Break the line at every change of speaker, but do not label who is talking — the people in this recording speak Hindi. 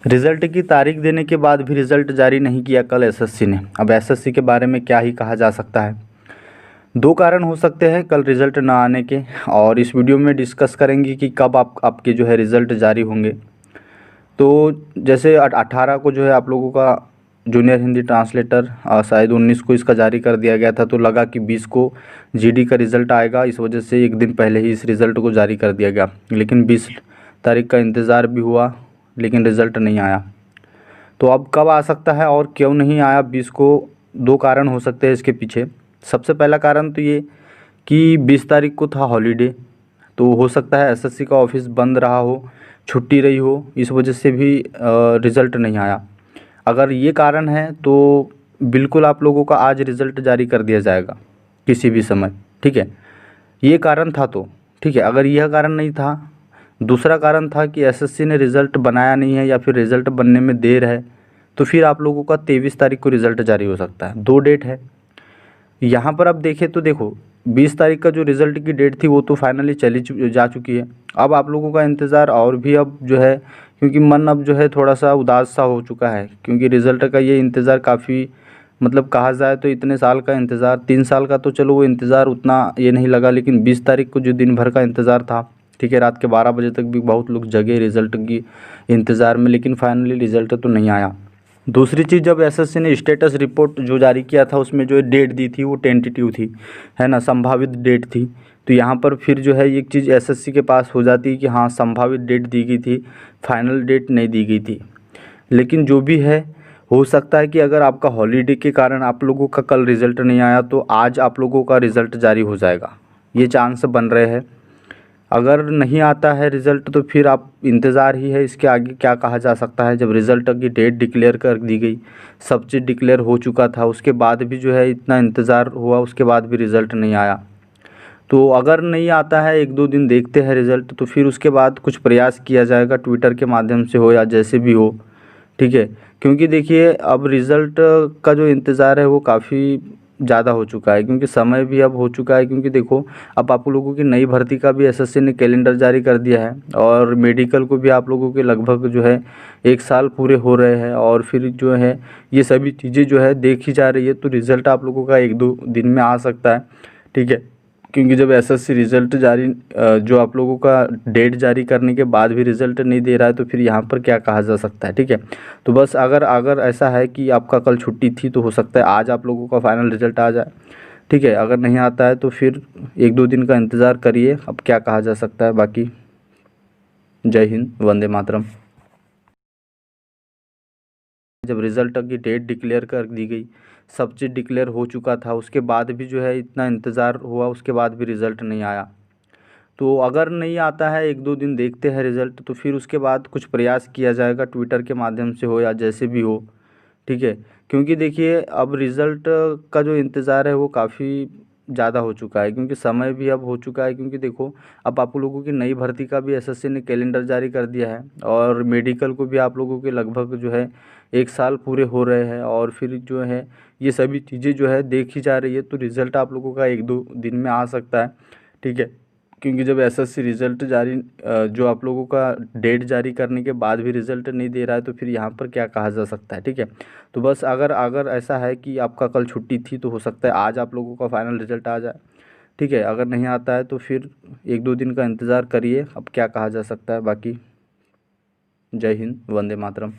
रिज़ल्ट की तारीख देने के बाद भी रिज़ल्ट जारी नहीं किया कल एसएससी ने। अब एसएससी के बारे में क्या ही कहा जा सकता है। दो कारण हो सकते हैं कल रिज़ल्ट ना आने के, और इस वीडियो में डिस्कस करेंगे कि कब आपके जो है रिज़ल्ट जारी होंगे। तो जैसे 18 को जो है आप लोगों का जूनियर हिंदी ट्रांसलेटर शायद 19 को इसका जारी कर दिया गया था, तो लगा कि 20 को जीडी का रिज़ल्ट आएगा, इस वजह से एक दिन पहले ही इस रिज़ल्ट को जारी कर दिया गया। लेकिन 20 तारीख का इंतज़ार भी हुआ, लेकिन रिज़ल्ट नहीं आया। तो अब कब आ सकता है और क्यों नहीं आया 20 को, दो कारण हो सकते हैं इसके पीछे। सबसे पहला कारण तो ये कि 20 तारीख को था हॉलीडे, तो हो सकता है एसएससी का ऑफिस बंद रहा हो, छुट्टी रही हो, इस वजह से भी रिज़ल्ट नहीं आया। अगर ये कारण है तो बिल्कुल आप लोगों का आज रिज़ल्ट जारी कर दिया जाएगा किसी भी समय, ठीक है। ये कारण था तो ठीक है। अगर यह कारण नहीं था, दूसरा कारण था कि एसएससी ने रिज़ल्ट बनाया नहीं है या फिर रिज़ल्ट बनने में देर है, तो फिर आप लोगों का 23 तारीख को रिज़ल्ट जारी हो सकता है। दो डेट है यहाँ पर। अब देखें तो देखो, 20 तारीख का जो रिज़ल्ट की डेट थी वो तो फाइनली जा चुकी है। अब आप लोगों का इंतज़ार और भी अब जो है, क्योंकि मन अब जो है थोड़ा सा उदास सा हो चुका है, क्योंकि रिज़ल्ट का ये इंतज़ार काफ़ी, मतलब कहा जाए तो इतने साल का इंतज़ार, 3 साल का तो चलो वो इंतज़ार उतना ये नहीं लगा, लेकिन 20 तारीख को जो दिन भर का इंतज़ार था, ठीक है, रात के 12 बजे तक भी बहुत लोग जगे रिज़ल्ट की इंतज़ार में, लेकिन फाइनली रिज़ल्ट तो नहीं आया। दूसरी चीज़, जब एसएससी ने स्टेटस रिपोर्ट जो जारी किया था उसमें जो डेट दी थी वो टेंटेटिव थी, है ना, संभावित डेट थी। तो यहाँ पर फिर जो है एक चीज़ एसएससी के पास हो जाती है कि हाँ संभावित डेट दी गई थी, फाइनल डेट नहीं दी गई थी। लेकिन जो भी है, हो सकता है कि अगर आपका हॉलीडे के कारण आप लोगों का कल रिज़ल्ट नहीं आया तो आज आप लोगों का रिज़ल्ट जारी हो जाएगा, ये चांस बन रहे हैं। अगर नहीं आता है रिज़ल्ट तो फिर आप इंतज़ार ही है, इसके आगे क्या कहा जा सकता है। जब रिज़ल्ट की डेट डिक्लेयर कर दी गई, सब चीज़ डिक्लेयर हो चुका था, उसके बाद भी जो है इतना इंतज़ार हुआ, उसके बाद भी रिज़ल्ट नहीं आया। तो अगर नहीं आता है, 1-2 दिन देखते हैं रिज़ल्ट, तो फिर उसके बाद कुछ प्रयास किया जाएगा, ट्विटर के माध्यम से हो या जैसे भी हो, ठीक है। क्योंकि देखिए अब रिज़ल्ट का जो इंतज़ार है वो काफ़ी ज़्यादा हो चुका है, क्योंकि समय भी अब हो चुका है। क्योंकि देखो, अब आप लोगों की नई भर्ती का भी एसएससी ने कैलेंडर जारी कर दिया है, और मेडिकल को भी आप लोगों के लगभग जो है 1 साल पूरे हो रहे हैं, और फिर जो है ये सभी चीज़ें जो है देखी जा रही है, तो रिज़ल्ट आप लोगों का 1-2 दिन में आ सकता है, ठीक है। क्योंकि जब एसएससी रिज़ल्ट जारी जो आप लोगों का डेट जारी करने के बाद भी रिज़ल्ट नहीं दे रहा है, तो फिर यहाँ पर क्या कहा जा सकता है, ठीक है। तो बस अगर अगर ऐसा है कि आपका कल छुट्टी थी तो हो सकता है आज आप लोगों का फाइनल रिज़ल्ट आ जाए, ठीक है। अगर नहीं आता है तो फिर 1-2 दिन का इंतज़ार करिए, अब क्या कहा जा सकता है। बाकी जय हिंद, वंदे मातरम। जब रिज़ल्ट की डेट डिक्लेयर कर दी गई, सब चीज़ डिक्लेयर हो चुका था, उसके बाद भी जो है इतना इंतज़ार हुआ, उसके बाद भी रिज़ल्ट नहीं आया। तो अगर नहीं आता है, 1-2 दिन देखते हैं रिज़ल्ट, तो फिर उसके बाद कुछ प्रयास किया जाएगा, ट्विटर के माध्यम से हो या जैसे भी हो, ठीक है। क्योंकि देखिए अब रिज़ल्ट का जो इंतज़ार है वो काफ़ी ज़्यादा हो चुका है, क्योंकि समय भी अब हो चुका है। क्योंकि देखो, अब आप लोगों की नई भर्ती का भी एसएससी ने कैलेंडर जारी कर दिया है, और मेडिकल को भी आप लोगों के लगभग जो है 1 साल पूरे हो रहे हैं, और फिर जो है ये सभी चीज़ें जो है देखी जा रही है, तो रिज़ल्ट आप लोगों का 1-2 दिन में आ सकता है, ठीक है। क्योंकि जब एसएससी रिज़ल्ट जारी जो आप लोगों का डेट जारी करने के बाद भी रिज़ल्ट नहीं दे रहा है, तो फिर यहाँ पर क्या कहा जा सकता है, ठीक है। तो बस अगर अगर ऐसा है कि आपका कल छुट्टी थी तो हो सकता है आज आप लोगों का फाइनल रिज़ल्ट आ जाए, ठीक है। अगर नहीं आता है तो फिर 1-2 दिन का इंतज़ार करिए, अब क्या कहा जा सकता है। बाकी जय हिंद, वंदे मातरम।